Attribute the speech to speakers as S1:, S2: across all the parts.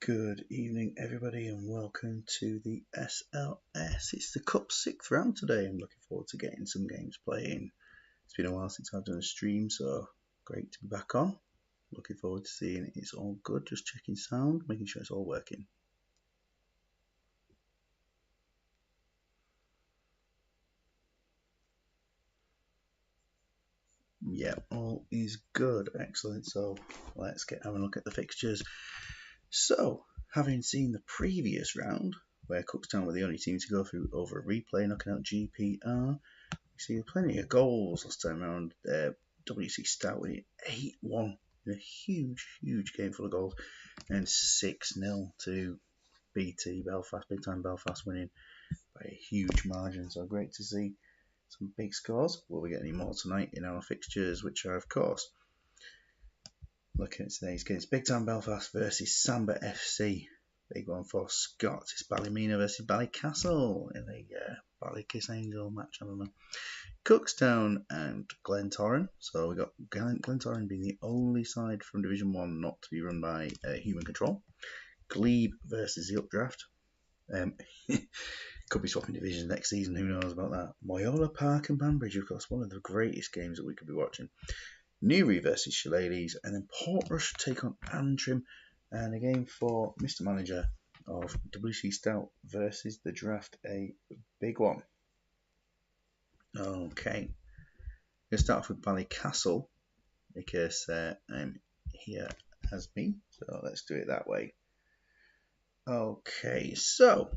S1: Good evening, everybody, and welcome to the SLS. It's the Cup 6th round today. I'm looking forward to getting some games playing. It's been a while since I've done a stream, so great to be back on. Looking forward to seeing it's all good. Just checking sound, making sure it's all working. Yeah, all is good. Excellent. So let's have a look at the fixtures. So, having seen the previous round, where Cookstown were the only team to go through over a replay, knocking out GPR, we see plenty of goals last time around. WC Stout winning 8-1 in a huge game full of goals, and 6-0 to BT Belfast, big time Belfast winning by a huge margin. So great to see some big scores. Will we get any more tonight in our fixtures, which are, of course, looking at today's games. Big Time Belfast versus Samba FC. Big one for Scott. It's Ballymena versus Ballycastle in a Ballykiss Angel match. I don't know. Cookstown and Glentoran. So we got Glentoran being the only side from Division 1 not to be run by Human Control. Glebe versus the Updraft. Could be swapping divisions next season. Who knows about that? Moyola Park and Banbridge, of course, one of the greatest games that we could be watching. Newry versus Shillelaghs, and then Portrush take on Antrim, and a game for Mr. Manager of WC Stout versus the Draft, a big one. Okay, let's start off with Ballycastle because I'm here as me, so let's do it that way. Okay, so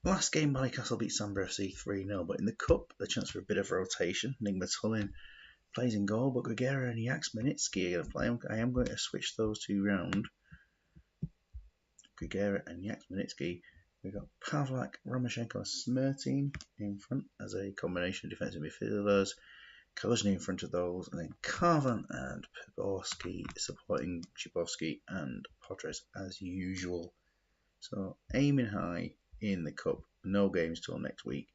S1: last game Ballycastle beat Samba FC 3-0, but in the Cup, the chance for a bit of rotation. Nigma Tullin plays in goal, but Gregera and Yaxminitsky are going to play. I am going to switch those two round. Gregera and Yaxminitsky. We've got Pavlak, Romashenko, and Smertin in front as a combination of defensive midfielders. Kaluzny in front of those, and then Karvan and Poborski supporting Chibovsky and Potres as usual. So aiming high in the Cup. No games till next week.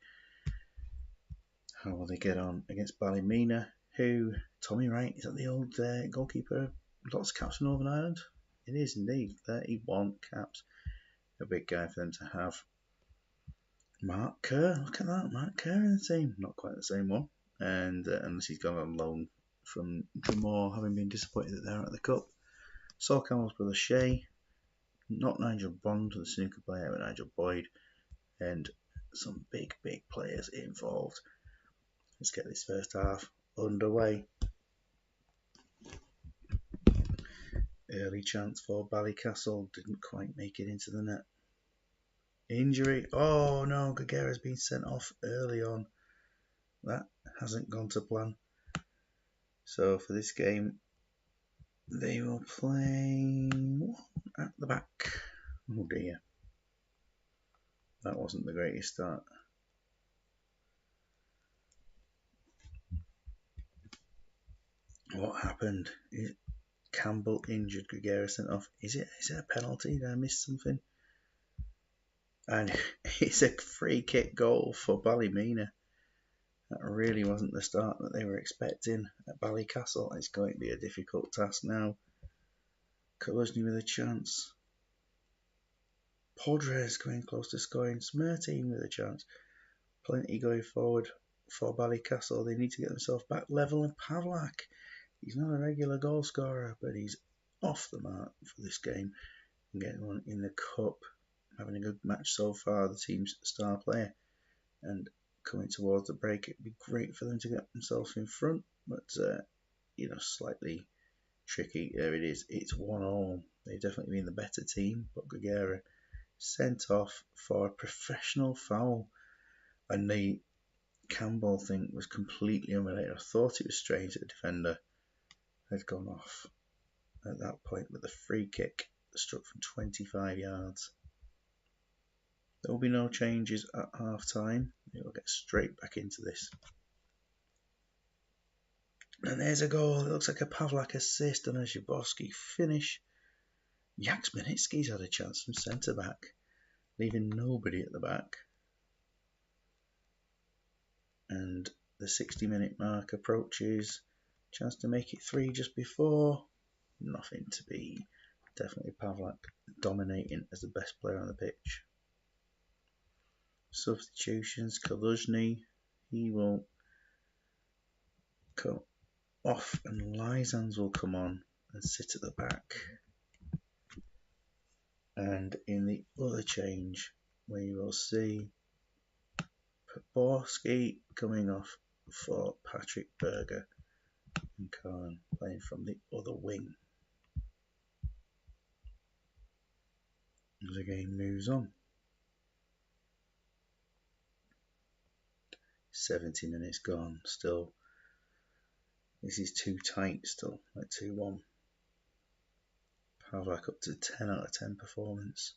S1: How will they get on against Ballymena? Who, Tommy Wright, is that the old goalkeeper? Lots of caps for Northern Ireland? It is indeed, 31 caps. A big guy for them to have. Mark Kerr, look at that, Mark Kerr in the team. Not quite the same one. And unless he's gone on loan from Drumore, having been disappointed that they're at the Cup. Saul Campbell's brother Shay, not Nigel Bond, the snooker player, but Nigel Boyd, and some big players involved. Let's get this first half underway. Early chance for Ballycastle, didn't quite make it into the net. Injury, oh no, Gregera's been sent off early on. That hasn't gone to plan. So for this game, they will play at the back. Oh dear. That wasn't the greatest start. What happened? Campbell injured, Gregera sent off. Is it a penalty? Did I miss something? And it's a free kick goal for Ballymena. That really wasn't the start that they were expecting at Ballycastle. It's going to be a difficult task now. Kaluzny with a chance. Podres going close to scoring. Smertin with a chance. Plenty going forward for Ballycastle. They need to get themselves back level. And Pavlak, he's not a regular goal scorer, but he's off the mark for this game. And getting one in the Cup. Having a good match so far, the team's star player. And coming towards the break, it'd be great for them to get themselves in front, but slightly tricky. There it is. It's 1-1. They've definitely been the better team, but Gregera sent off for a professional foul, and the Campbell thing was completely unrelated. I thought it was strange that the defender had gone off at that point, but the free kick struck from 25 yards. There will be no changes at half time. It will get straight back into this. And there's a goal. It looks like a Pavlak assist and a Zhabowski finish. Yaxminitsky's had a chance from centre back, leaving nobody at the back. And the 60-minute mark approaches. Chance to make it 3 just before. Nothing to be Definitely Pavlak dominating as the best player on the pitch. Substitutions, Kaluzny, he will come off and Lysands will come on and sit at the back. And in the other change, we will see Poborski coming off for Patrick Berger and Khan playing from the other wing. As the game moves on. 70 minutes gone. Still, this is too tight still, like 2-1. Pavlak up to 10 out of 10 performance.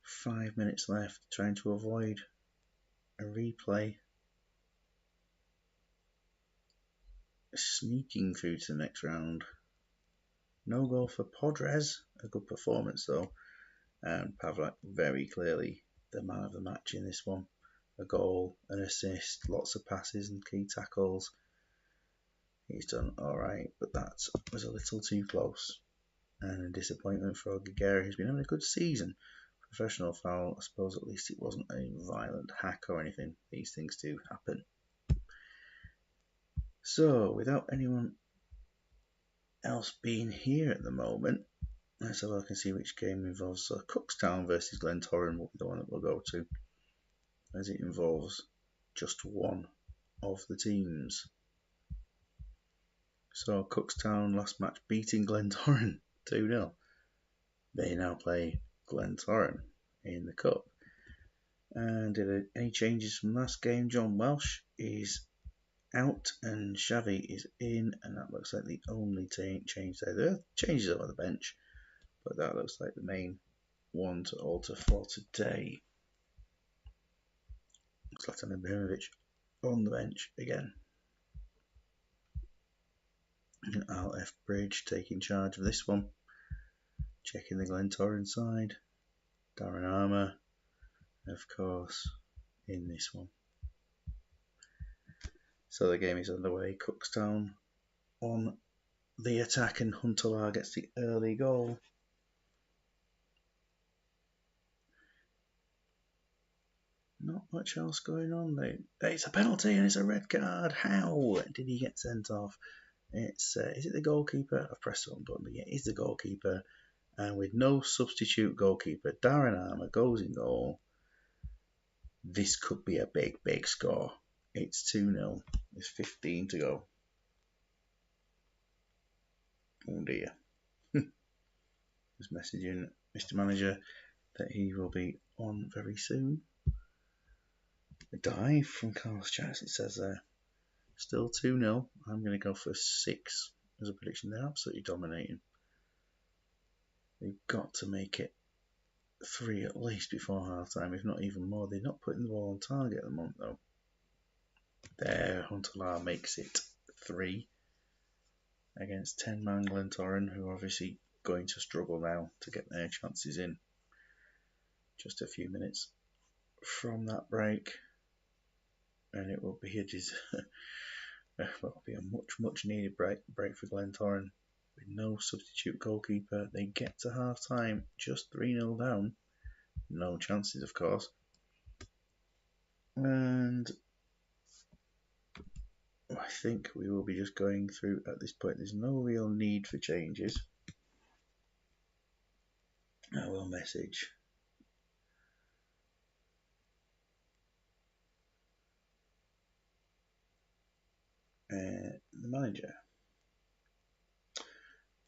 S1: 5 minutes left, trying to avoid a replay. Sneaking through to the next round. No goal for Podres, a good performance though. And Pavlak very clearly the man of the match in this one. A goal, an assist, lots of passes and key tackles. He's done alright, but that was a little too close. And a disappointment for Giguere, who's been having a good season. Professional foul, I suppose at least it wasn't a violent hack or anything. These things do happen. So, without anyone else being here at the moment, let's have a look and see which game involves. So, Cookstown versus Glentoran will be the one that we'll go to, as it involves just one of the teams. So, Cookstown last match beating Glentoran 2-0. They now play Glentoran in the Cup. And any changes from last game? John Welsh is out and Xavi is in, and that looks like the only change there. There are changes on the bench, but that looks like the main one to alter for today. Zlatan Ibrahimovic on the bench again. And Al F. Bridge taking charge of this one. Checking the Glentoran side. Darren Armour, of course, in this one. So the game is underway. Cookstown on the attack and Huntelaar gets the early goal. Not much else going on though. It's a penalty and it's a red card. How did he get sent off? It's is it the goalkeeper? I've pressed the wrong button, but yeah, it's the goalkeeper. And with no substitute goalkeeper, Darren Armour goes in goal. This could be a big, big score. It's 2-0. There's 15 to go. Oh dear. Just messaging Mr. Manager that he will be on very soon. A dive from Carlos Chas, it says there. Still 2-0. I'm going to go for 6 as a prediction. They're absolutely dominating. They've got to make it 3 at least before half time, if not even more. They're not putting the ball on target at the moment though. There, Huntelaar makes it 3 against 10-man Glentoran, who are obviously going to struggle now to get their chances in. Just a few minutes from that break, and it will be a much needed break for Glentoran. With no substitute goalkeeper, they get to half time just 3-0 down. No chances, of course. And I think we will be just going through at this point. There's no real need for changes. I will message the manager.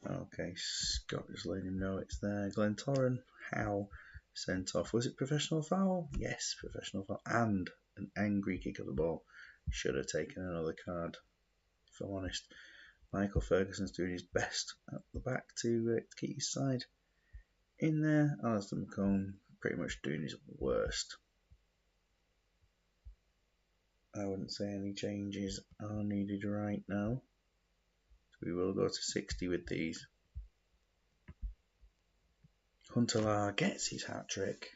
S1: Okay, Scott just letting him know it's there. Glentoran, how sent off? Was it professional foul? Yes, professional foul. And an angry kick of the ball. Should have taken another card, if I'm honest. Michael Ferguson's doing his best at the back to keep his side in there. Alistair McComb pretty much doing his worst. I wouldn't say any changes are needed right now. So we will go to 60 with these. Huntelaar gets his hat trick.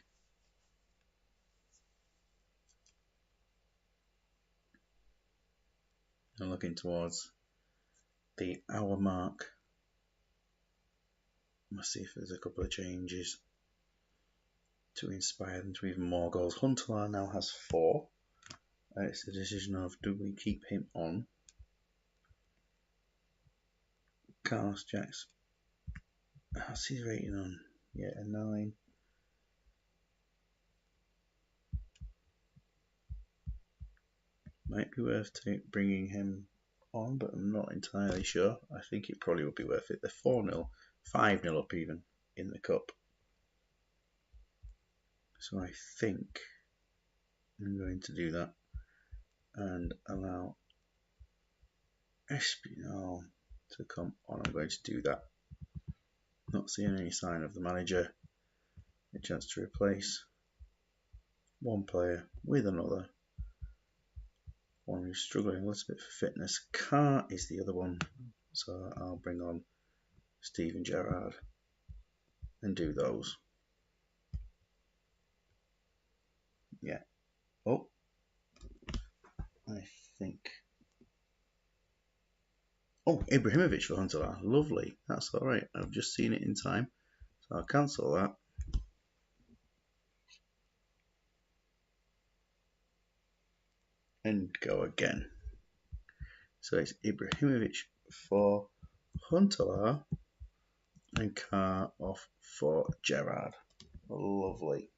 S1: And looking towards the hour mark. Let's see if there's a couple of changes to inspire them to even more goals. Huntelaar now has 4. It's the decision of, do we keep him on? Carlos Jacks. What's his rating on? Yeah, a 9. Might be worth bringing him on, but I'm not entirely sure. I think it probably would be worth it. They're 4-0, 5-0 up even in the cup. So I think I'm going to do that and allow Espinal to come on. I'm going to do that. Not seeing any sign of the manager. A chance to replace one player with another. One who's struggling a little bit for fitness. Carr is the other one. So I'll bring on Steven Gerrard and do those. Yeah. Oh, I think. Oh, Ibrahimovic for Huntelaar. Lovely. That's all right. I've just seen it in time. So I'll cancel that. And go again. So it's Ibrahimovic for Huntelaar and Carr off for Gerrard. Lovely.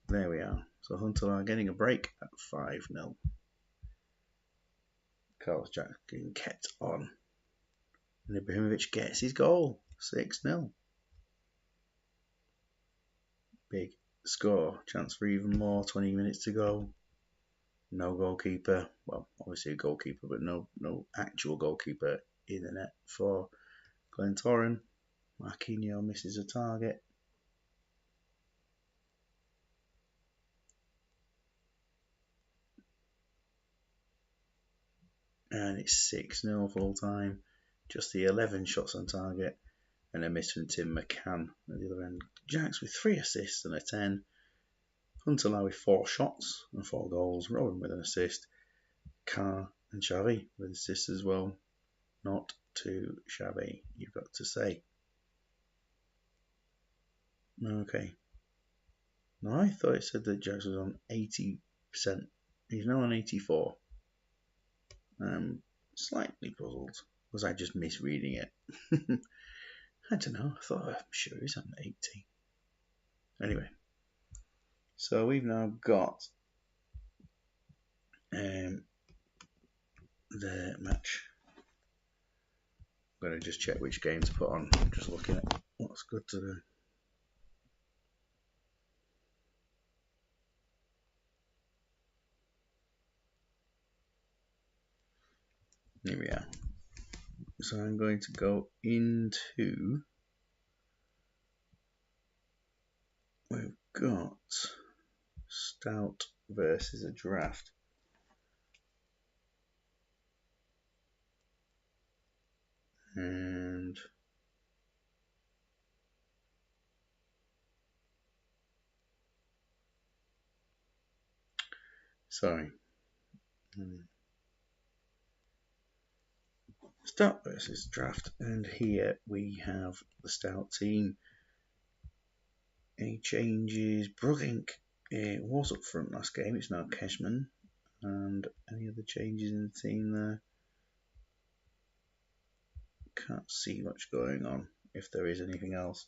S1: There we are. So Huntelaar getting a break at 5-0. Carlos Jack getting kept on. And Ibrahimovic gets his goal. 6-0. Big score. Chance for even more. 20 minutes to go. No goalkeeper. Well, obviously a goalkeeper, but no actual goalkeeper in the net for Glentoran. Marquinhos misses a target. And it's 6-0 full time. Just the 11 shots on target. And a miss from Tim McCann at the other end. Jacks with 3 assists and a 10. Huntelaar with 4 shots and 4 goals. Robin with an assist. Carr and Xavi with assists as well. Not too shabby, you've got to say. Okay. Now I thought it said that Jacks was on 80%. He's now on 84. I'm slightly puzzled. Was I just misreading it? I don't know. I'm sure he's on 80. Anyway. So we've now got the match. I'm going to just check which game to put on. I'm just looking at what's good to do. Here we are. So I'm going to go into. We've got Stout versus a draft. And sorry. Stout versus draft. And here we have the Stout team. Any changes? Brugink was up front last game. It's now Cashman. And any other changes in the team there? Can't see much going on, if there is anything else.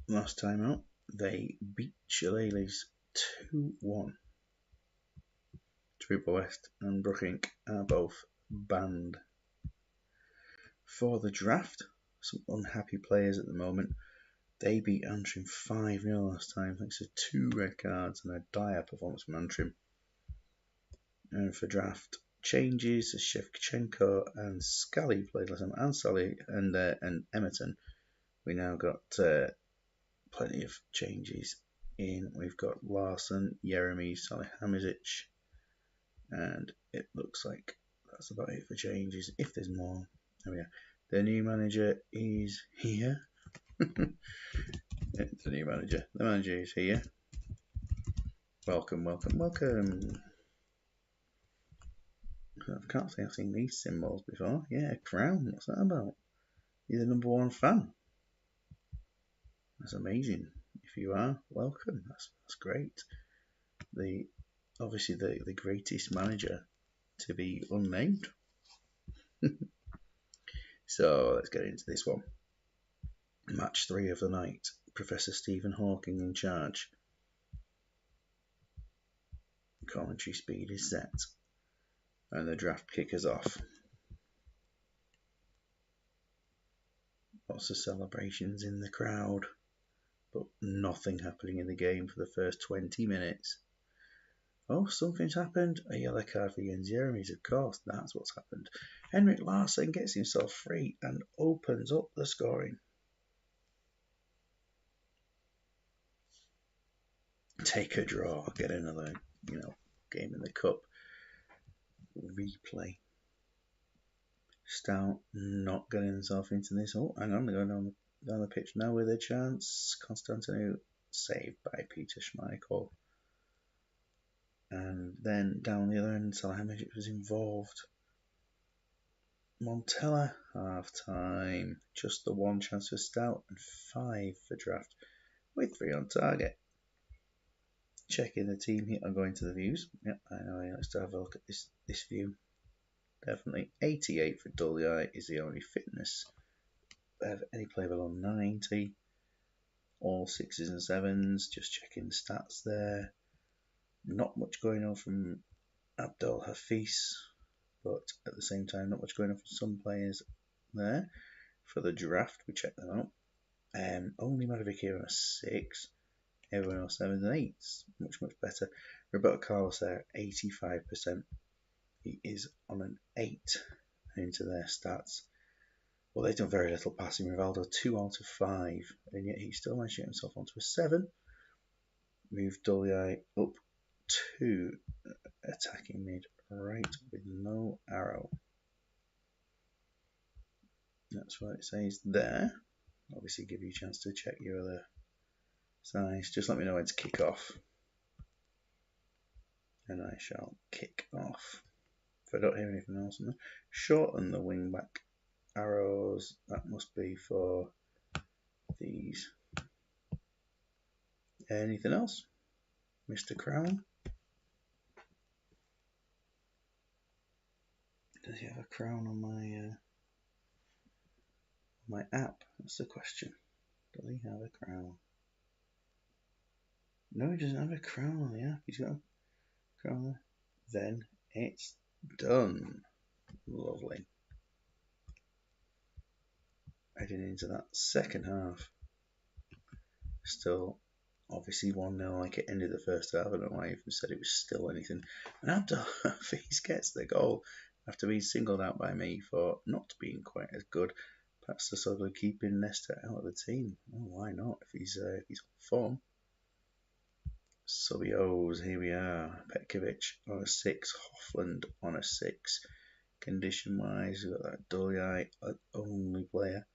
S1: Last time out, they beat Shillelaghs 2-1. Triple West and Brugink are both banned. For the draft, some unhappy players at the moment. They beat Antrim 5-0 last time thanks to 2 red cards and a dire performance from Antrim. And for draft changes, Shevchenko and Scally played last time, and Sally and Emerton. We now got plenty of changes in. We've got Larson, Jeremy, Salihamidzic, and it looks like that's about it for changes. If there's more, there we are. The new manager is here. It's the new manager. The manager is here. Welcome, welcome, welcome. I can't say I've seen these symbols before. Yeah, crown. What's that about? you're the #1 fan. That's amazing. If you are, welcome. That's great. Obviously the greatest manager to be unnamed. So let's get into this one. Match 3 of the night. Professor Stephen Hawking in charge. Commentary speed is set. And the draft kickers off. Lots of celebrations in the crowd, but nothing happening in the game for the first 20 minutes. Oh, something's happened. A yellow card for Jens Jeremy's, of course. That's what's happened. Henrik Larsson gets himself free and opens up the scoring. Take a draw. Get another, game in the cup. Replay. Stout not getting himself into this. Oh, hang on. They're going down the pitch now with a chance. Constantino saved by Peter Schmeichel. And then down the other end, Salihamidzic was involved. Montella, half time. Just the one chance for Stout and 5 for draft, with 3 on target. Checking the team here. I'm going to the views. Yep, I know. Let's have a look at this view. Definitely 88 for Dulley is the only fitness of any player below 90. All 6s and 7s. Just checking the stats there. Not much going on from Abdul Hafiz, but at the same time, not much going on from some players there. For the draft, we check them out. Only Madovic on a 6. Everyone else 7s and 8s. Much better. Roberto Carlos there, 85%. He is on an 8 into their stats. Well, they've done very little passing. Rivaldo 2 out of 5, and yet he still managed to get himself onto a 7. Moved Dulley up to attacking mid right with no arrow. That's what it says there. Obviously give you a chance to check your other size. Just let me know when to kick off. And I shall kick off. If I don't hear anything else, shorten the wing back arrows. That must be for these. Anything else? Mr. Crown? Does he have a crown on my app? That's the question. Does he have a crown? No, he doesn't have a crown on the app. He's got a crown there. Then it's done. Lovely. Heading into that second half. Still, obviously 1-0 like it ended the first half. I don't know why I even said it was still anything. And Abdul Hafiz gets the goal after being singled out by me for not being quite as good. Perhaps the sort of keeping Nesta out of the team. Oh, why not? If he's on form. Subios, here we are. Petkovic on a 6. Hoffland on a 6. Condition wise, we've got that Dulley, only player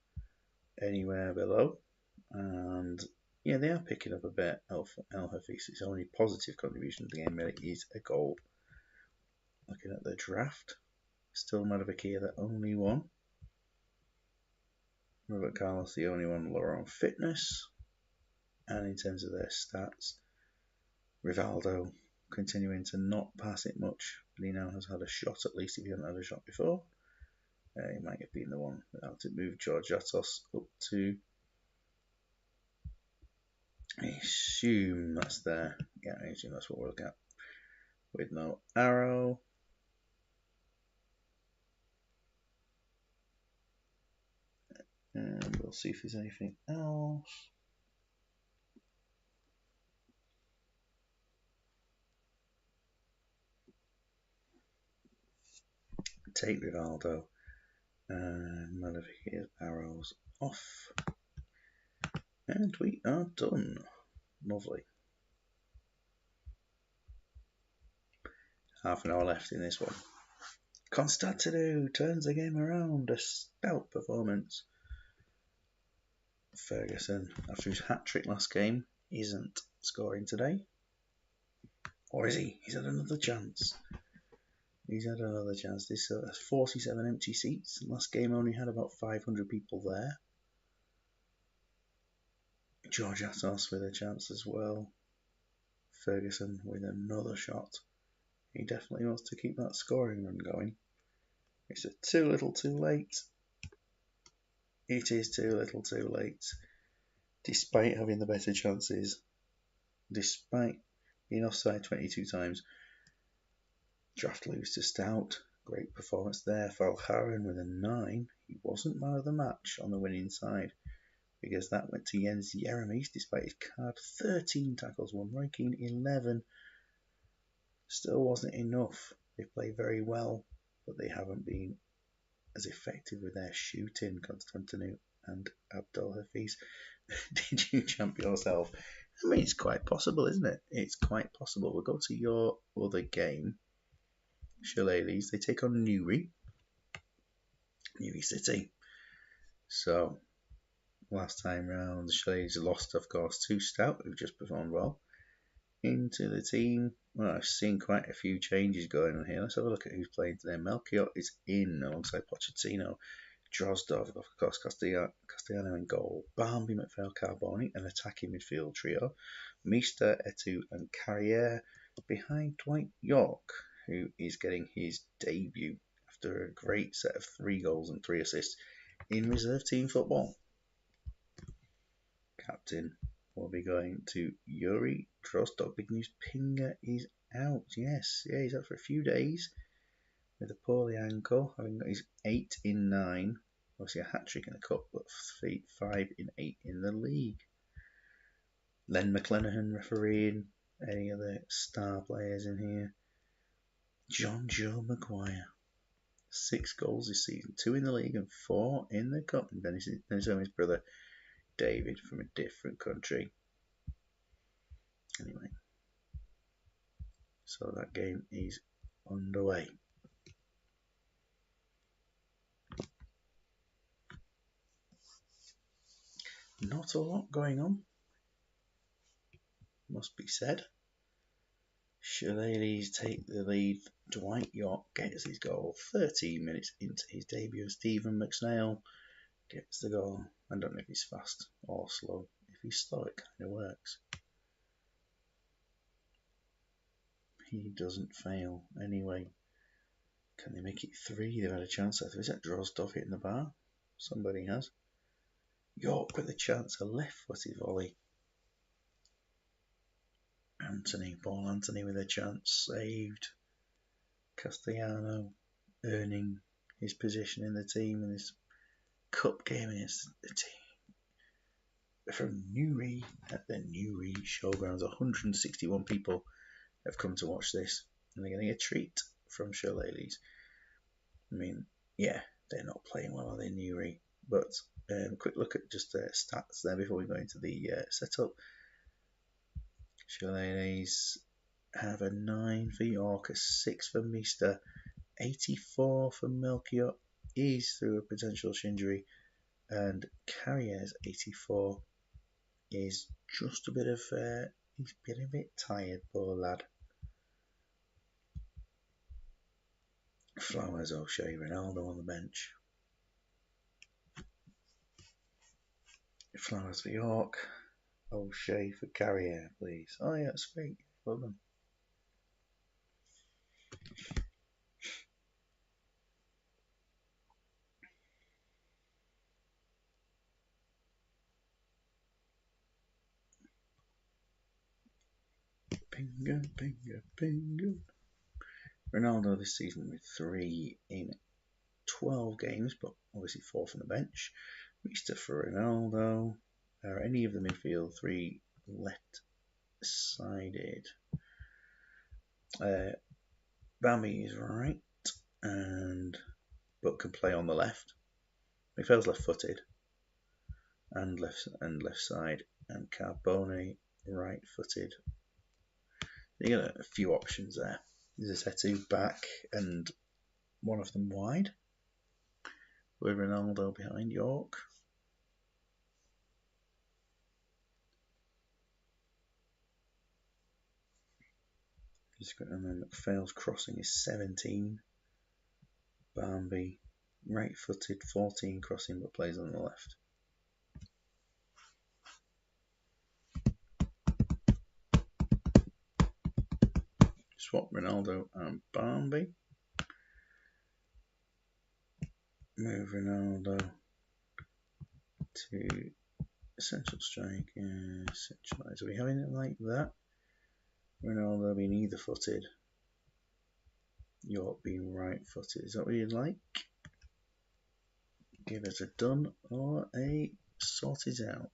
S1: anywhere below. And yeah, they are picking up a bit. El Hafiz's only positive contribution to the game really is a goal. Looking at the draft, still Madovic the only one. Robert Carlos the only one lower on fitness. And in terms of their stats, Rivaldo continuing to not pass it much, but he now has had a shot at least if he hadn't had a shot before. He might have been the one without it. Move George Atos up to, I assume that's there. Yeah, I assume that's what we'll look at. With no arrow. And we'll see if there's anything else. Take Rivaldo. And Madovic arrows off. And we are done. Lovely. Half an hour left in this one. Constantino turns the game around. A stout performance. Ferguson, after his hat-trick last game, isn't scoring today. Or is he? He's had another chance. he's had another chance. This has 47 empty seats. Last game only had about 500 people there. George Atos with a chance as well. Ferguson with another shot. He definitely wants to keep that scoring run going. It's a too little too late. It is too little too late. Despite having the better chances, despite being offside 22 times, draft lose to Stout. Great performance there. Falharen with a 9. He wasn't man of the match on the winning side because that went to Jens Jeremies despite his card. 13 tackles, 1 ranking, 11. Still wasn't enough. They play very well, but they haven't been as effective with their shooting. Constantinu and Abdul Hafiz. Did you champ yourself? I mean, it's quite possible, isn't it? It's quite possible. We'll go to your other game. Shillelaghs, they take on Newry City. So, last time round, the Shillelaghs lost, of course, to Stout, who just performed well. Into the team. Well, I've seen quite a few changes going on here. Let's have a look at who's playing today. Melchior is in alongside Pochettino. Drozdov, of course, Castellano in goal. Barmby, McPhail, Carboni, an attacking midfield trio. Meester, Etu, and Carriere behind Dwight York, who is getting his debut after a great set of 3 goals and 3 assists in reserve team football. Captain will be going to Yuri Drozdov. Big news, Pinga is out. Yes, yeah, he's out for a few days with a poorly ankle, having got his 8 in 9. Obviously a hat-trick in the cup, but 5 in 8 in the league. Len McClenaghan refereeing. Any other star players in here? John Joe Maguire. 6 goals this season, 2 in the league and 4 in the cup. And Dennis Owen's brother David from a different country. Anyway, so that game is underway. Not a lot going on, must be said. Shillelaghs take the lead. Dwight York gets his goal 13 minutes into his debut. Stephen McSnail gets the goal. I don't know if he's fast or slow. If he's slow, it kind of works. He doesn't fail. Anyway, can they make it 3? They've had a chance. Is that Drozdov hitting the bar? Somebody has. York with a chance. A left-footed volley. Paul Anthony with a chance. Saved. Castellano earning his position in the team in this cup game against the team from Newry at the Newry Showgrounds. 161 people have come to watch this, and they're getting a treat from Shillelaghs. I mean, yeah, they're not playing well, are they, Newry? But quick look at just the stats there before we go into the setup. Shillelaghs have a 9 for York, a 6 for Meester, 84 for Melchior is through a potential injury, and Carriere's 84 is just a bit of he's getting a bit tired, poor lad. Flowers, O'Shea, Ronaldo on the bench. Flowers for York, O'Shea for Carriere, please. Oh yeah, sweet, well done. Pinga, pinga, pinga. Ronaldo this season with 3 in 12 games, but obviously 4 from the bench. Meester for Ronaldo. Are any of the midfield 3 left-sided? Bambi is right, but can play on the left. McPhail's left-footed and left side, and Carbone right-footed. You got a few options there. There's a Setu back and one of them wide, with Ronaldo behind York. And then McPhail's crossing is 17. Barnby, right-footed, 14 crossing, but plays on the left. Swap Ronaldo and Barnby. Move Ronaldo to central strike. Centralise. Are we having it like that? Ronaldo being either footed. York being right footed. Is that what you'd like? Give us a done or a sort it out.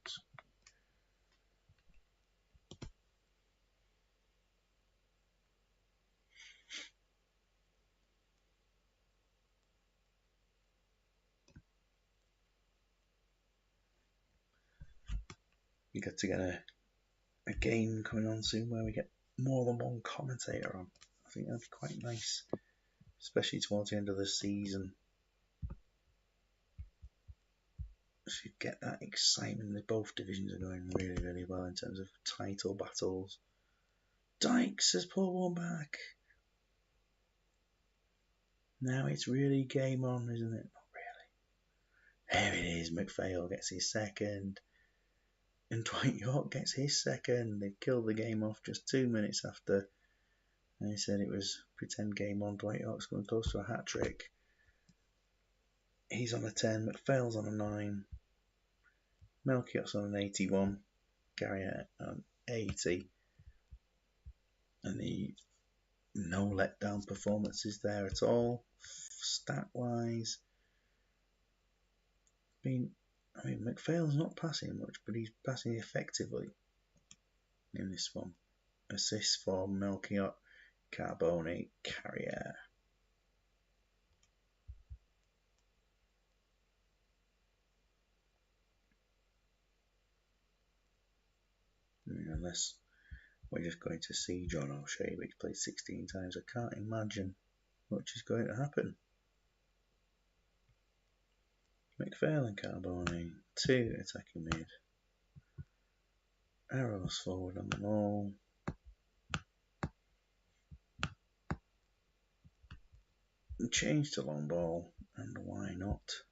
S1: We got to get a game coming on soon where we get more than one commentator on. I think that'd be quite nice, especially towards the end of the season. So you get that excitement. Both divisions are going really, really well in terms of title battles. Dykes has pulled one back. Now it's really game on, isn't it? Not really. There it is. McPhail gets his second. And Dwight York gets his second. They killed the game off just 2 minutes after. And they said it was pretend game on. Dwight York's going close to a hat trick. He's on a 10. McPhail's on a 9. Melchiot's on an 81. Garriott on 80. And the no letdown performances there at all. Stat wise. McPhail's not passing much, but he's passing effectively in this one. Assists for Melchiot, Carbone, Carrier. Unless we're just going to see John O'Shea, which played 16 times, I can't imagine much is going to happen. McPhail and Carbone, 2 attacking mid. Arrows forward on the ball. Change to long ball, and why not?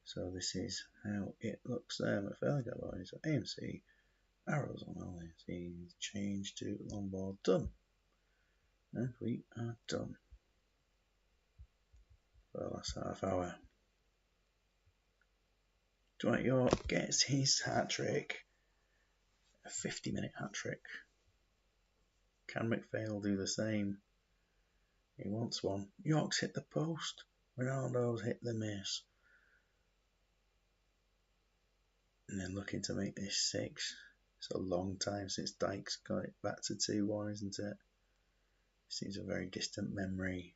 S1: So this is how it looks there. McPhail and Carbone, so AMC, arrows on LAC, change to long ball, done. And we are done for the last half hour. Dwight York gets his hat trick. A 50-minute hat trick. Can McPhail do the same? He wants one. York's hit the post. Ronaldo's hit the miss. And then looking to make this 6. It's a long time since Dykes got it back to 2-1, isn't it? Seems a very distant memory.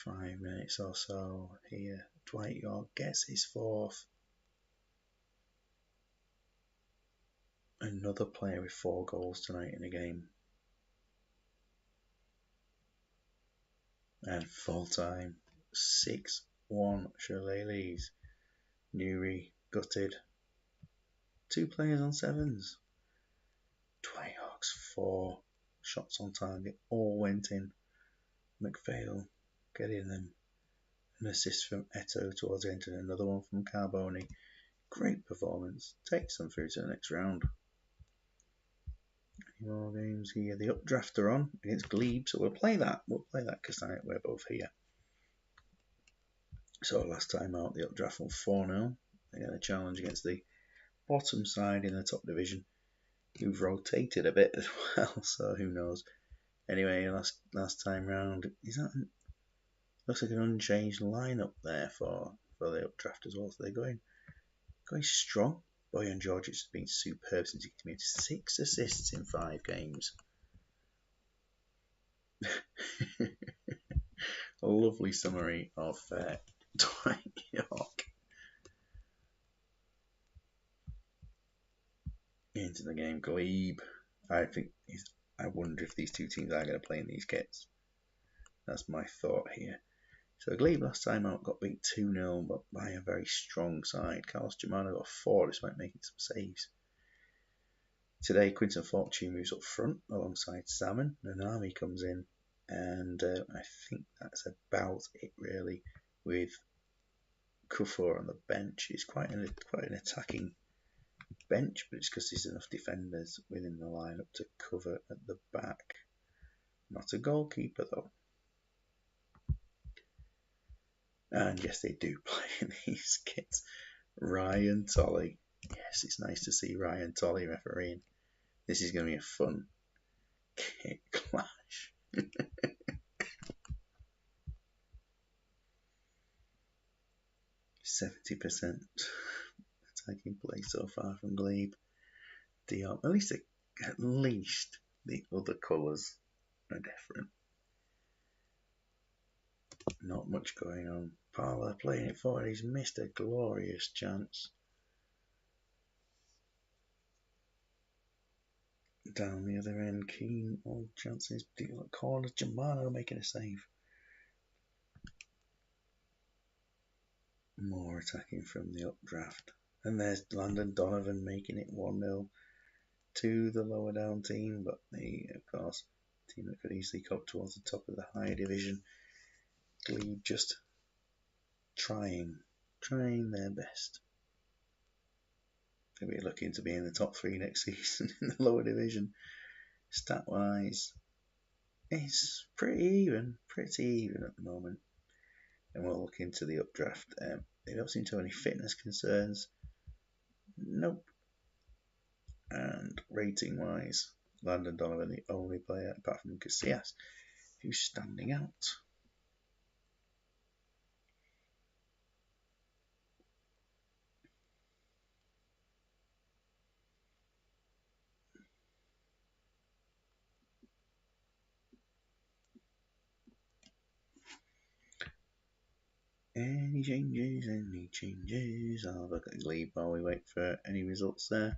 S1: 5 minutes or so here. Dwight York gets his 4th. Another player with 4 goals tonight in the game. And full time. 6-1 Shillelaghs. Newry gutted. 2 players on 7s. Dwight York's 4 shots on target. All went in. McPhail getting them. An assist from Eto towards the end and another one from Carbone. Great performance. Takes them through to the next round. Any more games here? The updraft are on against Glebe, so we'll play that. We'll play that because we're both here. So last time out, the updraft won 4-0. They had a challenge against the bottom side in the top division, who've rotated a bit as well, so who knows. Anyway, last time round, looks like an unchanged lineup there for the updraft as well. So they're going strong. Bojan Djordjic has been superb since he made 6 assists in 5 games. A lovely summary of Dwight York. Into the game, Glebe. I wonder if these 2 teams are going to play in these kits. That's my thought here. So Glebe last time out got beat 2-0, but by a very strong side. Carlos Germano got 4 despite making some saves. Today, Quinton Fortune moves up front alongside Salmon. Nanami comes in, and I think that's about it really. With Kufor on the bench, it's quite an attacking bench, but it's because there's enough defenders within the lineup to cover at the back. Not a goalkeeper though. And yes, they do play in these kits. Ryan Tolley. Yes, it's nice to see Ryan Tolley refereeing. This is going to be a fun kit clash. 70% attacking play so far from Glebe. Dion. At least the other colours are different. Not much going on. Parler playing it forward. He's missed a glorious chance. Down the other end, Keane, all chances. Deal at corner. Germano making a save. More attacking from the updraft. And there's Landon Donovan making it 1-0 to the lower down team. But of course, team that could easily come towards the top of the higher division. Glebe just trying their best. They'll be looking to be in the top 3 next season in the lower division. Stat wise, it's pretty even at the moment. And we'll look into the updraft. They don't seem to have any fitness concerns. Nope. And rating wise, Landon Donovan, the only player apart from Casillas who's standing out. Any changes? I'll look at Glebe while we wait for any results there.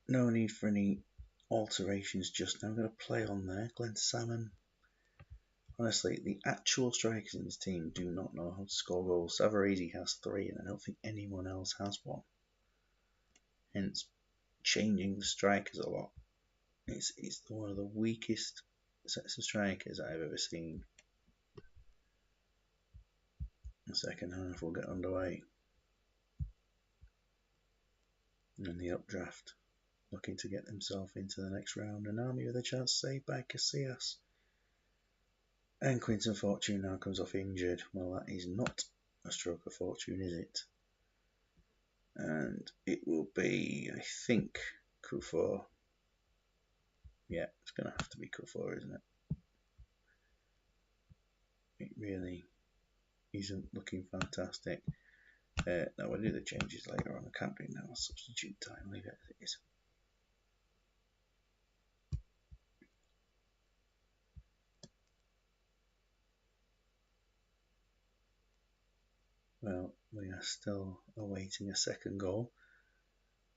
S1: No need for any alterations just now. I'm going to play on there. Glenn Salmon. Honestly, the actual strikers in this team do not know how to score goals. Savarese has 3, and I don't think anyone else has one. Hence, changing the strikers a lot. It's one of the weakest sets of strikers I've ever seen. The second half will get underway. And the updraft looking to get themselves into the next round. Nanami with a chance saved by Casillas. And Quinton Fortune now comes off injured. Well, that is not a stroke of fortune, is it? And it will be, I think, Kufor. Yeah, it's going to have to be Kufor, isn't it? It really isn't looking fantastic. Now we'll do the changes later on. I can't do now. Substitute time. Leave it as it is. Well, we are still awaiting a second goal.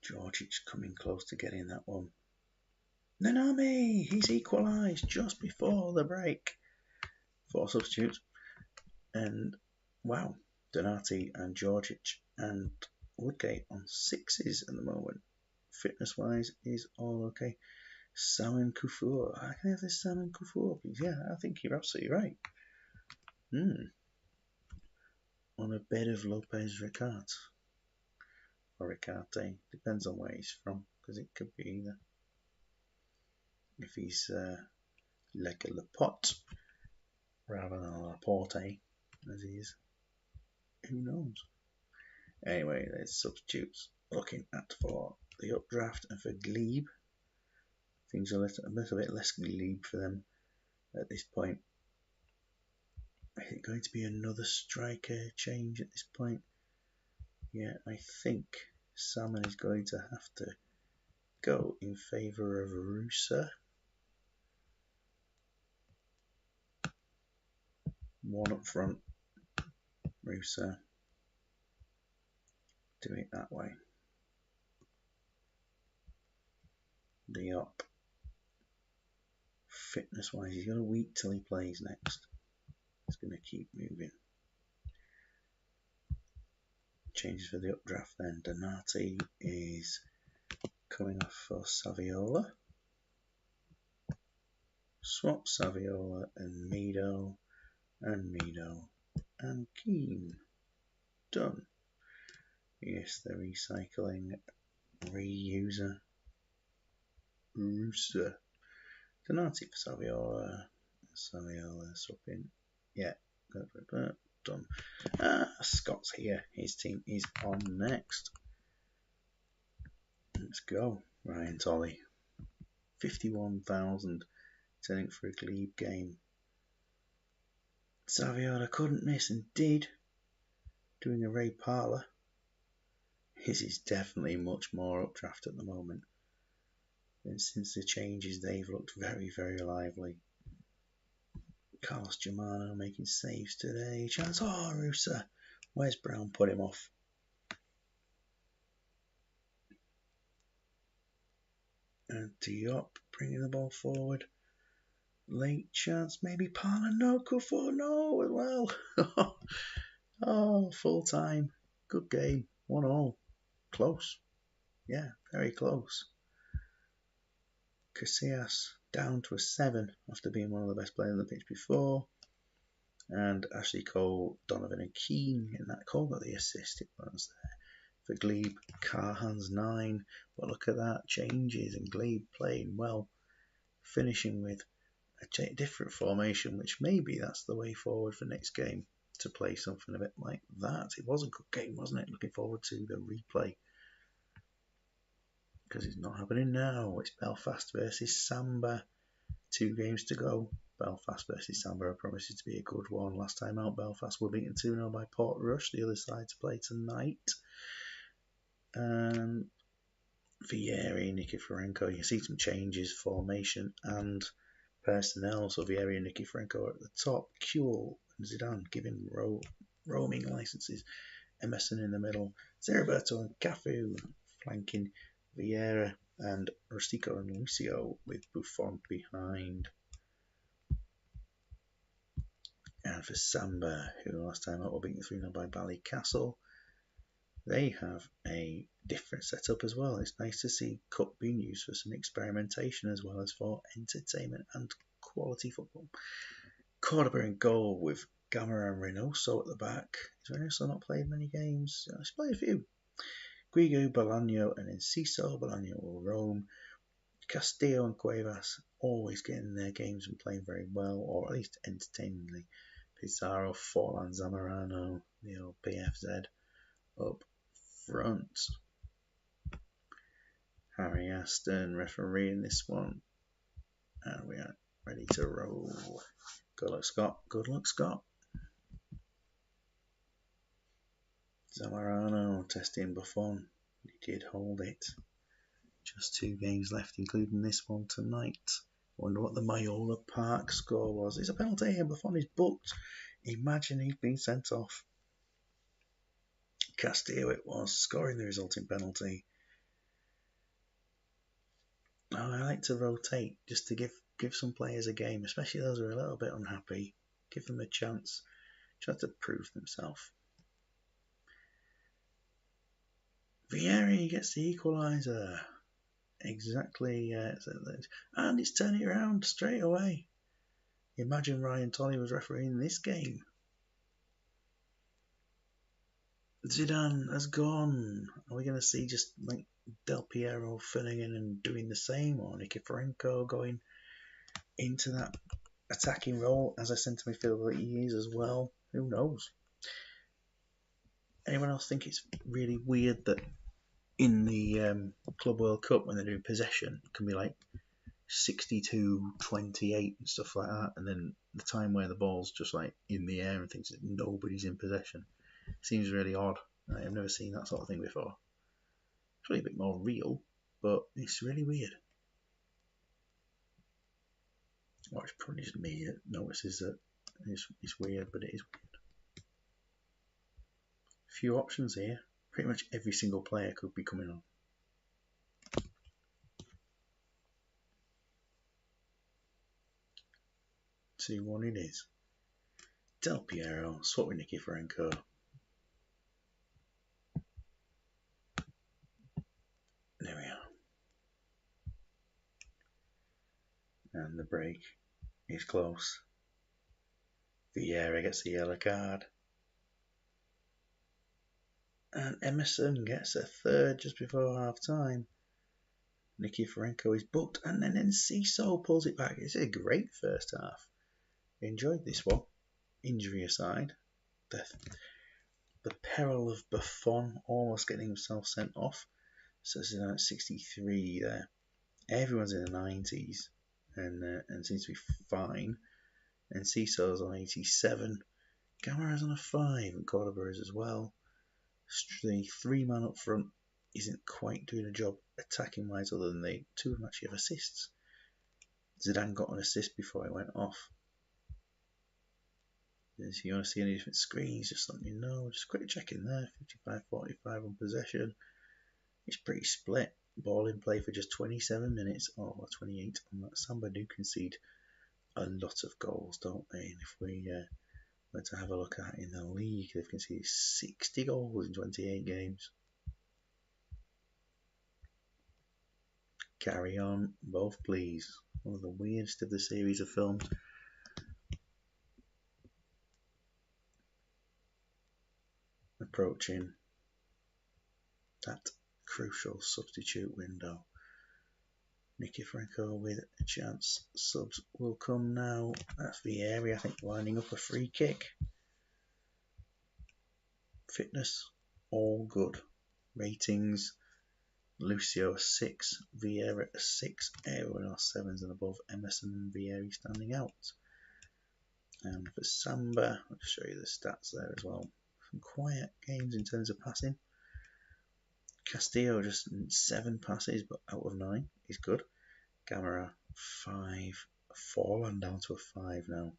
S1: Georgic coming close to getting that one. Nanami! He's equalised just before the break. 4 substitutes. And wow, Donati and Georgic and Woodgate on 6s at the moment. Fitness wise is all okay. Salmon Kufour. I can have this Salmon Kufour, please. Yeah, I think you're absolutely right. On a bed of Lopez Ricarte. Or Ricarte. Depends on where he's from, because it could be either. If he's like a Laporte rather than a Laporte, as he is, who knows? Anyway, there's substitutes looking at for the updraft and for Glebe. Things are a little bit less Glebe for them at this point. Is it going to be another striker change at this point? Yeah, I think Salmon is going to have to go in favour of Rusa. One up front. Rusa. Do it that way. Diop. Fitness wise, he's got a week till he plays next. He's going to keep moving. Changes for the updraft then. Donati is coming off for Saviola. Swap Saviola and Mido, and Keane. Done. Yes, the recycling reuser. Rooster. Donati for Saviola. Saviola swapping. Yeah, done. Scott's here. His team is on next. Let's go. Ryan Tolley. 51,000 turning for a Glebe game. Saviola couldn't miss and did. Doing a Ray Parler. His is definitely much more updraft at the moment. And since the changes, they've looked very, very lively. Carlos Germano making saves today. Chance. Oh, Rusa. Where's Brown? Put him off. And Diop bringing the ball forward. Late chance. Maybe Parler. No. Kufo. No as well. Oh, full time. Good game. 1-1. Close. Yeah, very close. Casillas down to a 7 after being one of the best players on the pitch before. And Ashley Cole, Donovan and Keane in that. Cole got the assist, it was there. For Glebe, Carhan's 9. But look at that, changes, and Glebe playing well. Finishing with a different formation, which maybe that's the way forward for next game, to play something a bit like that. It was a good game, wasn't it? Looking forward to the replay. Because it's not happening now. It's Belfast versus Samba. 2 games to go. Belfast versus Samba promises to be a good one. Last time out, Belfast were beaten 2-0 by Port Rush. The other side to play tonight. Vieri, Nikiforenko. You can see some changes, formation and personnel. So Vieri and Nikiforenko are at the top. Kuhl and Zidane giving roaming licenses. Emerson in the middle. Zeriberto and Cafu flanking Vieira and Rustico and Lucio with Buffon behind. And for Samba, who last time out were beaten 3-0 by Ballycastle, they have a different setup as well. It's nice to see Cup being used for some experimentation as well as for entertainment and quality football. Cordoba in goal with Gamma and Reynoso at the back. Has Reynoso not played many games? He's played a few. Guigu, Bolaño and Enciso. Bolaño will roam. Castillo and Cuevas always getting their games and playing very well, or at least entertainingly. Pizarro, Forlan, Zamorano, the old PFZ up front. Harry Aston refereeing this one. And we are ready to roll. Good luck, Scott. Good luck, Scott. Zamorano testing Buffon. He did hold it. Just 2 games left, including this one tonight. Wonder what the Mayola Park score was. It's a penalty and Buffon is booked. Imagine he'd been sent off. Castillo it was, scoring the resulting penalty. Oh, I like to rotate just to give some players a game, especially those who are a little bit unhappy. Give them a chance. Try to prove themselves. Vieri gets the equaliser. Exactly, and it's turning around straight away. Imagine Ryan Tolley was refereeing this game. Zidane has gone. Are we going to see just like Del Piero filling in and doing the same, or Nikiforenko going into that attacking role as a centre midfielder that he is as well? Who knows? Anyone else think it's really weird that in the Club World Cup, when they're doing possession, it can be like 62-28 and stuff like that, and then the time where the ball's just like in the air and things that nobody's in possession seems really odd. I've never seen that sort of thing before. It's really a bit more real, but it's really weird. Or it's probably just me that notices that it's weird, but it is weird. A few options here. Pretty much every single player could be coming on. See what it is. Del Piero, swap with Nikiforenko. There we are. And the break is close. Vieira gets a yellow card. And Emerson gets a third just before half time. Nikiforenko is booked, and then Enciso pulls it back. It's a great first half. Enjoyed this one. Injury aside, the peril of Buffon almost getting himself sent off. So it's at 63 there. Everyone's in the 90s and seems to be fine. And Ciso's on 87. Gamera's on a 5, and Cordoba is as well. The 3-man up front isn't quite doing a job attacking wise, other than the 2 of them actually have assists. Zidane got an assist before he went off. If you want to see any different screens, just let me know. Just quick check in there. 55-45 on possession. It's pretty split. Ball in play for just 27 minutes, or 28 on that. Samba do concede a lot of goals, don't they? And if we were to have a look at in the league, they've conceded 60 goals in 28 games. Carry on, both please. One of the weirdest of the series of films. Approaching that crucial substitute window. Nikiforenko with a chance. Subs will come now. That's Vieira, I think, lining up a free kick. Fitness, all good. Ratings, Lucio a 6, Vieira a 6, everyone else 7s and above. Emerson and Vieira standing out. And for Samba, I'll show you the stats there as well. Some quiet games in terms of passing. Castillo just 7 passes, but out of 9 is good. Gamera 5, Forlan down to a 5 now.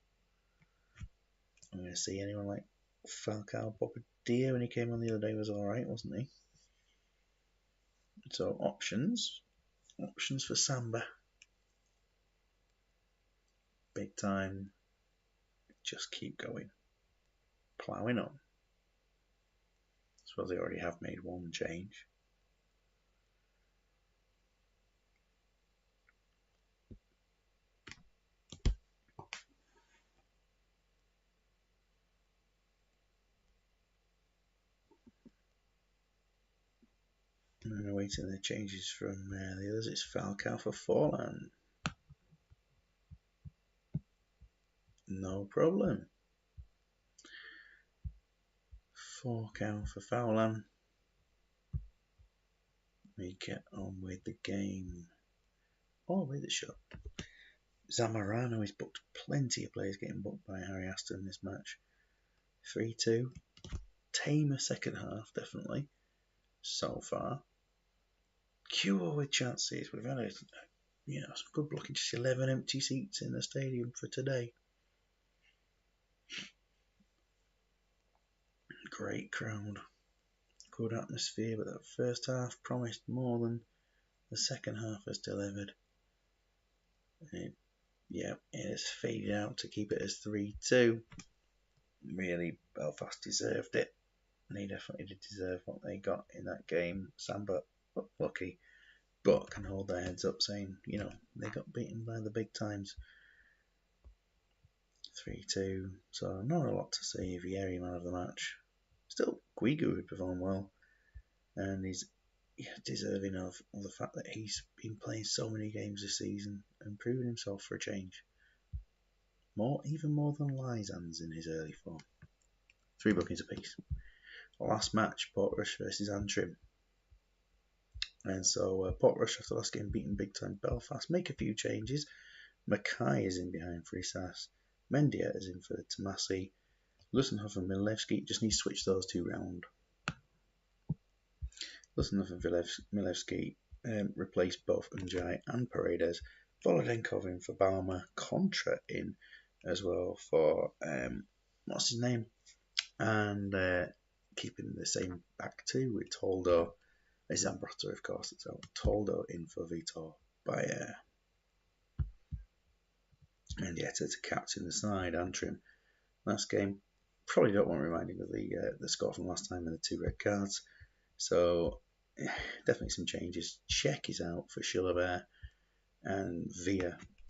S1: I'm going to see anyone like Falcao Bobadilla when he came on the other day was alright, wasn't he? So options for Samba. Big time. Just keep going. Ploughing on. I suppose they already have made one change. And awaiting the changes from the others. It's Falcao for Forlan. No problem. Falcao for Forlan. We get on with the game. Oh, with the show. Zamorano is booked. Plenty of players getting booked by Harry Aston in this match. 3-2. Tamer second half, definitely. So far. Cure with chances. We've had some good blocking. Just 11 empty seats in the stadium for today. Great crowd. Good atmosphere, but that first half promised more than the second half has delivered. It has faded out to keep it as 3-2. Really, Belfast deserved it. They definitely did deserve what they got in that game. Samba, lucky, but can hold their heads up saying, they got beaten by the big times. 3-2, so not a lot to say. Vieira man of the match. Still, Guigu would perform well, and he's deserving of the fact that he's been playing so many games this season and proving himself for a change. Even more than Lysan's in his early form. 3 bookings apiece. Last match, Portrush versus Antrim. And so Portrush, after last game, beaten big time Belfast, make a few changes. Mackay is in behind Frisas. Mendia is in for Tomasi. Lussenhoff and Milevski just need to switch those 2 round. Lussenhoff and Milevski replace both Unjai and Paredes. Volodenkov in for Balmer. Contra in as well for what's his name? And keeping the same back 2 with Toldo. Zambrotta, of course. It's Toldo in for Vitor by Mendieta to captain the side. Antrim last game. Probably don't want reminding of the score from last time and the 2 red cards. So definitely some changes. Czech is out for Chilavert and Villa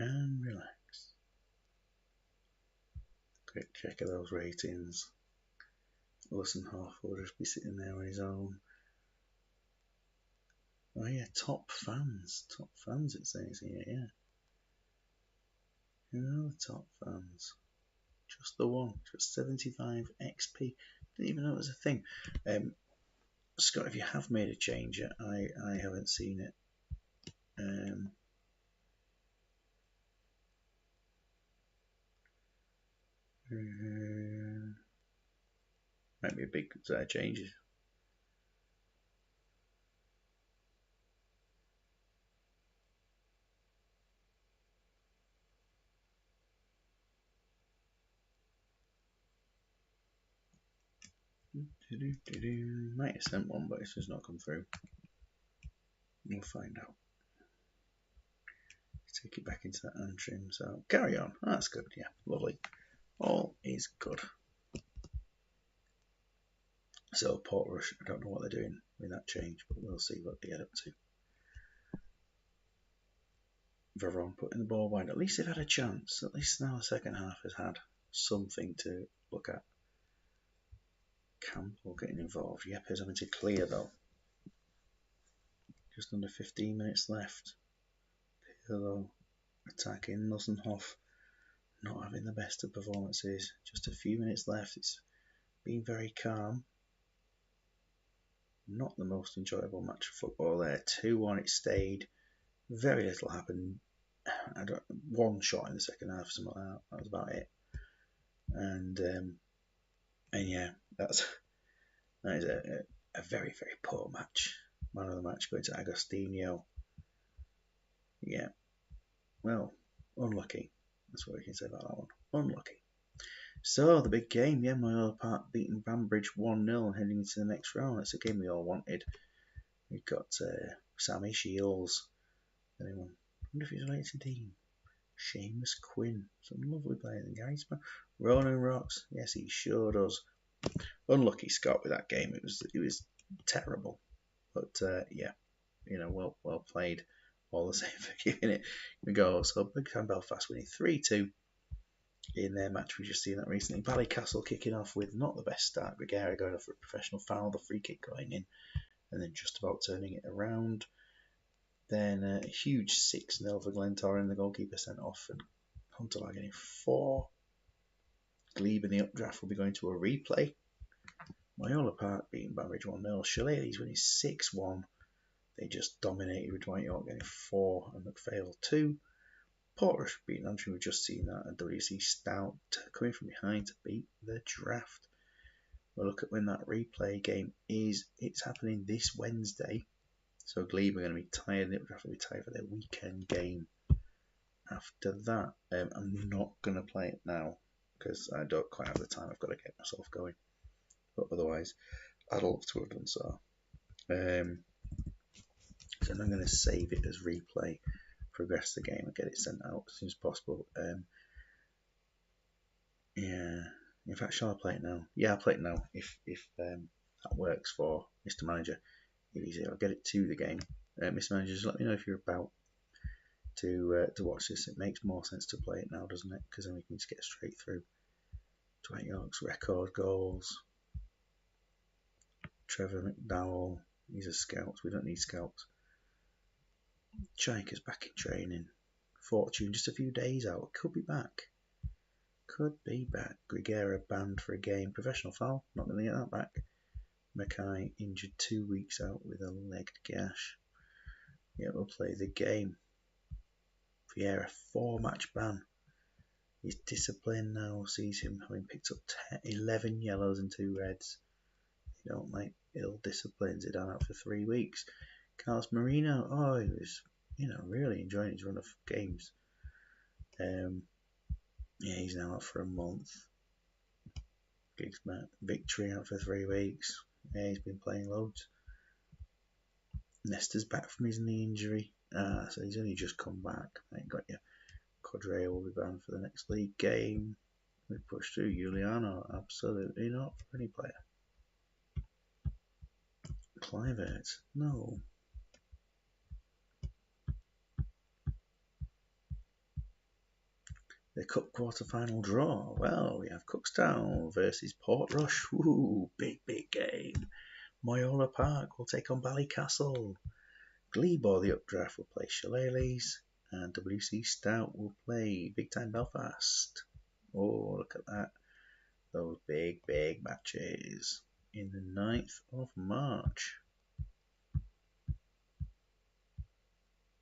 S1: and relax. Quick check of those ratings. Lussenhoff will just be sitting there on his own. Oh yeah, top fans it says here, yeah. Who are the top fans? Just the one, just 75 XP. Didn't even know it was a thing. Scott, if you have made a change yet, I haven't seen it. Might be a big changes. Might have sent one, but it's just not come through. We'll find out. Take it back into that antrim. So carry on. That's good. Yeah, lovely. All is good. So Portrush, I don't know what they're doing with that change, but we'll see what they get up to. Veron putting the ball wide. At least they've had a chance. At least now the second half has had something to look at. Campbell getting involved. Yepes having to clear though. Just under 15 minutes left. Pirlo attacking. Lussenhoff not having the best of performances. Just a few minutes left. It's been very calm. Not the most enjoyable match of football there. 2-1 it stayed. Very little happened. One shot in the second half, something like that. That was about it. And yeah, that is a very, very poor match. Man of the match going to Agostinho. Yeah. Well, unlucky. That's what we can say about that one. Unlucky. So, the big game, yeah, Mile Park beating Banbridge 1-0 heading into the next round. That's a game we all wanted. We've got Sammy Shields. Anyone? I wonder if he's related to Dean. Seamus Quinn. Some lovely players and guys. Ronan Rocks. Yes, he sure does. Unlucky Scott with that game. It was terrible. But yeah, well played. All the same for giving it a go. So Big Fan Belfast winning 3-2 in their match. We've just seen that recently. Ballycastle kicking off with not the best start. Gregara going off for a professional foul, the free kick going in, and then just about turning it around. Then a huge 6-0 for Glentoran, the goalkeeper sent off, and Huntelaar getting 4. Glebe in the updraft will be going to a replay. Myola Park beating Banbridge 1-0. Shillelagh's winning 6-1. They just dominated with Dwight York getting 4 and McPhail 2. Portrush beating Antrim, we've just seen that, and WC Stout coming from behind to beat the draft. We'll look at when that replay game is. It's happening this Wednesday. So Glebe are going to be tired, and the draft will be tired for their weekend game. After that, I'm not going to play it now because I don't quite have the time. I've got to get myself going. But otherwise, I'd love to have done so. So I'm going to save it as replay, progress the game, and get it sent out as soon as possible. Yeah. In fact, shall I play it now? Yeah, I'll play it now if that works for Mr. Manager. Easy. I'll get it to the game. Mr. Manager, just let me know if you're about to watch this. It makes more sense to play it now, doesn't it? Because then we can just get straight through. Dwight York's record goals. Trevor McDowell. These are scouts. We don't need scouts. Chaika's back in training. Fortune just a few days out. Could be back. Could be back. Gregara banned for a game. Professional foul. Not going to get that back. Mackay injured 2 weeks out with a leg gash. Yeah, we'll play the game. Vieira 4-match ban. His discipline now sees him having picked up 11 yellows and 2 reds. They don't like ill disciplines. They're down out for 3 weeks. Carlos Marino, he was, really enjoying his run of games. Yeah, he's now out for a month. Victory out for 3 weeks. Yeah, he's been playing loads. Nestor's back from his knee injury. So he's only just come back. I ain't got you. Quadrea will be banned for the next league game. We push through. Giuliano, absolutely not for any player. Clivert, no. The Cup quarter-final draw. Well, we have Cookstown versus Portrush. Ooh, big game. Moyola Park will take on Ballycastle. Gleebor, the updraft, will play Shillelaghs. And WC Stout will play Big Time Belfast. Oh, look at that. Those big matches in the 9th of March.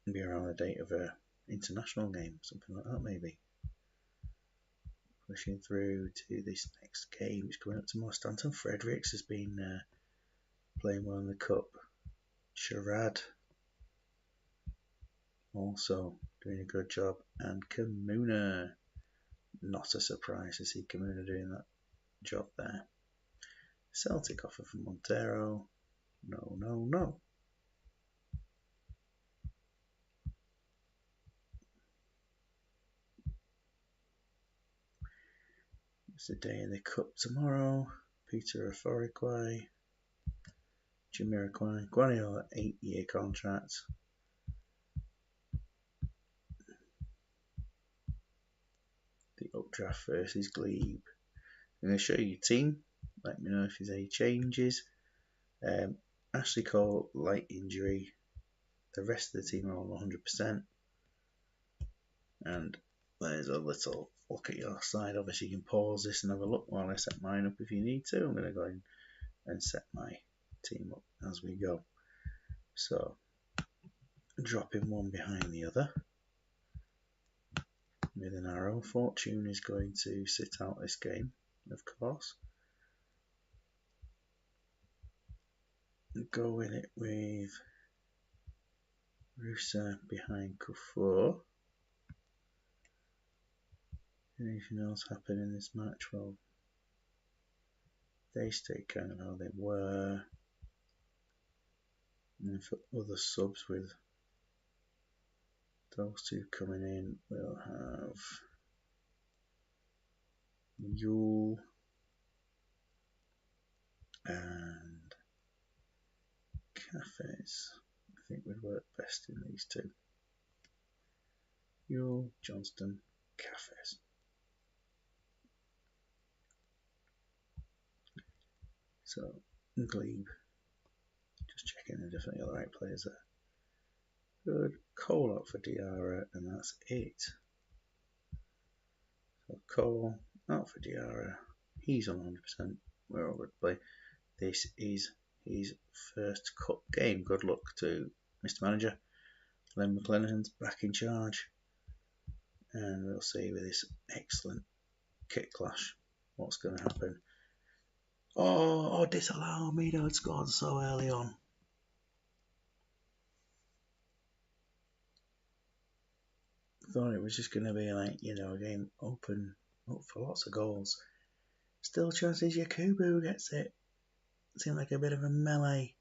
S1: It'll be around the date of a international game, something like that maybe. Pushing through to this next game, it's coming up tomorrow. Stanton Fredericks has been playing well in the Cup. Sharad also doing a good job, and Kamuna. Not a surprise to see Kamuna doing that job there. Celtic offer from Montero. No. It's the day in the Cup tomorrow. Peter Aforiquai, Jamiroquai, Guardiola, 8-year contract. The updraft versus Glebe. I'm going to show you your team. Let me know if there's any changes. Ashley Cole, light injury. The rest of the team are all 100%. And there's a little look at your side. Obviously, you can pause this and have a look while I set mine up if you need to. I'm going to go in and set my team up as we go. So, dropping one behind the other with an arrow. Fortune is going to sit out this game, of course. Go in it with Rusa behind Kufor. Anything else happen in this match? Well, they stay kind of how they were. And then for other subs with those two coming in, we'll have Yule and Cafes. I think would work best in these two. Yule, Johnston, Cafes. So, Glebe. Just checking they're definitely all the right players there. Good. Cole out for Diarra, and that's it. So Cole out for Diarra. He's on 100%. We're all good to play. This is his first Cup game. Good luck to Mr. Manager. Len McLennan's back in charge. And we'll see with this excellent kit clash what's going to happen. Oh, disallow me to have scored so early on. Thought it was just going to be like, a game open up for lots of goals. Still chances Yakubu gets it. Seemed like a bit of a melee.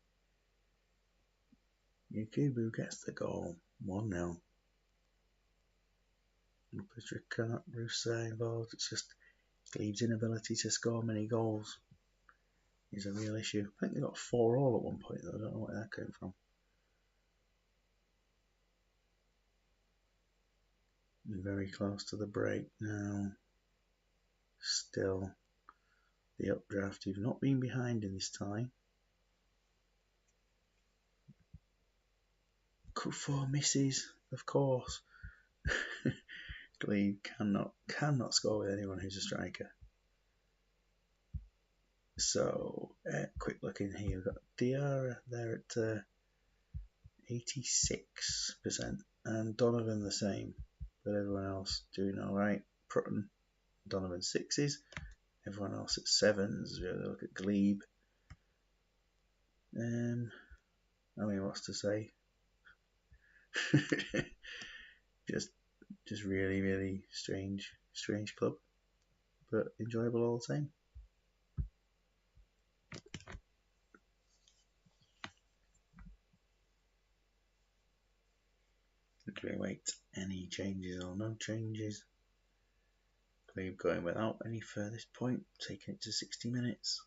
S1: Yakubu gets the goal. 1-0. Patrick Rusa involved. It's just Glebe's inability to score many goals is a real issue. I think they got 4-4 at one point though. I don't know where that came from. Very close to the break now. Still the updraft who've not been behind in this tie. Kufor misses, of course. Glebe cannot score with anyone who's a striker. So, quick look in here. We've got Diarra there at 86%, and Donovan the same, but everyone else doing alright. Prutton, Donovan 6s, everyone else at 7s. Really look at Glebe. What's to say? just really strange club, but enjoyable all the same. Okay, wait, any changes or no changes? Glebe going without any furthest point, taking it to 60 minutes.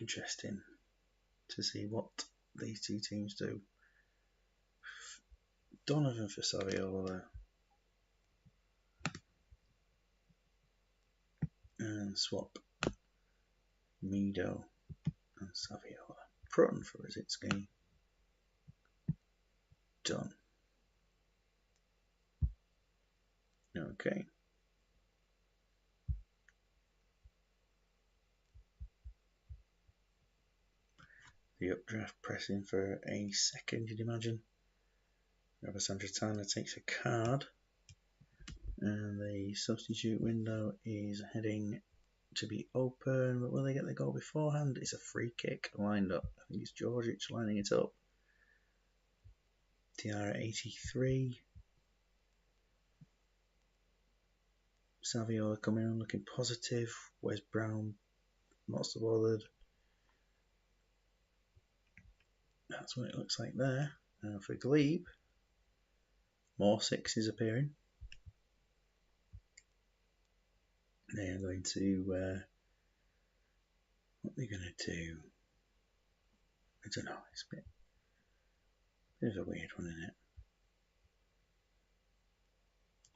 S1: Interesting to see what these two teams do. Donovan for Saviola. And swap Mido and Saviola. Prutton for Rosicki. Done. Okay. The updraft pressing for a second, you'd imagine. Robert Santana takes a card. And the substitute window is heading to be open, but will they get the goal beforehand? It's a free kick lined up. I think it's Georgic lining it up. Tiara 83. Saviola coming on looking positive. Where's Brown? Not so bothered. That's what it looks like there. Now for Glebe, more sixes appearing. They are going to, what are they going to do? I don't know, it's a bit of a weird one, isn't it?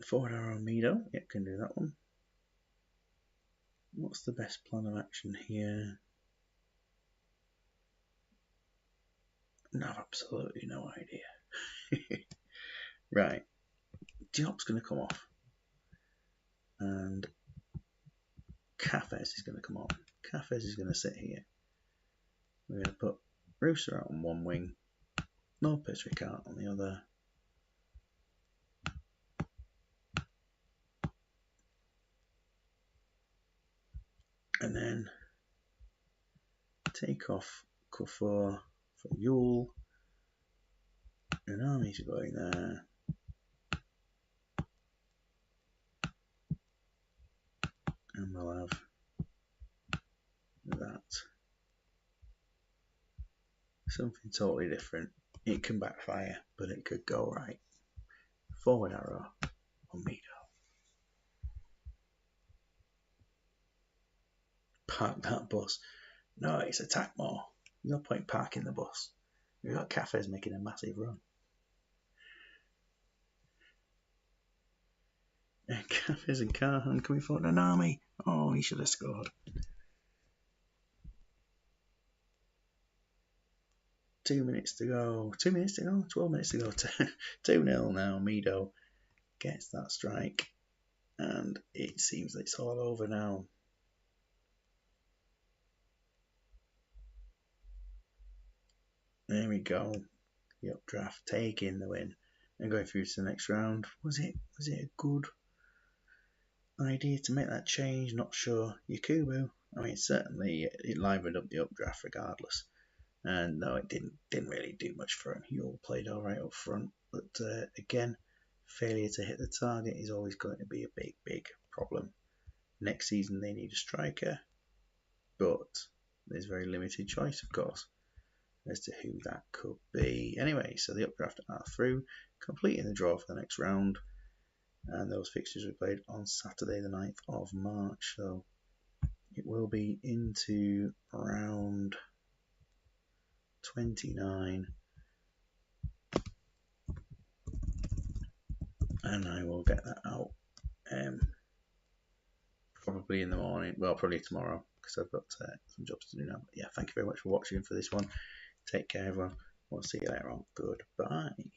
S1: Forward arrow Mido, yep, can do that one. What's the best plan of action here? No, absolutely no idea. Right, Diop's going to come off. And Cafes is going to come on. Cafes is going to sit here. We're going to put Rooster out on one wing, Lopez Ricard on the other. And then take off Kufor for Yule. And Army's going there. And we'll have that. Something totally different. It can backfire, but it could go right. Forward arrow on Mido. Park that bus. No, it's attack more. There's no point parking the bus. We've got Cafes making a massive run. And Cafes and Carhan coming forward. An Army. Oh, he should have scored. 2 minutes to go. 2 minutes to go. 12 minutes to go. 2-0 now. Mido gets that strike. And it seems that it's all over now. There we go. The updraft taking the win and going through to the next round. Was it a good idea to make that change? Not sure. Yakubu, I mean, certainly it livened up the updraft regardless. And no, it didn't really do much for him. He all played all right up front, but again, failure to hit the target is always going to be a big problem. Next season they need a striker, but there's very limited choice, of course, as to who that could be. Anyway, so the updraft are through, completing the draw for the next round, and those fixtures were played on Saturday the 9th of March, so it will be into round 29, and I will get that out probably in the morning, well, probably tomorrow, because I've got some jobs to do now. But yeah, thank you very much for watching for this one. Take care, everyone. We'll see you later on. Goodbye.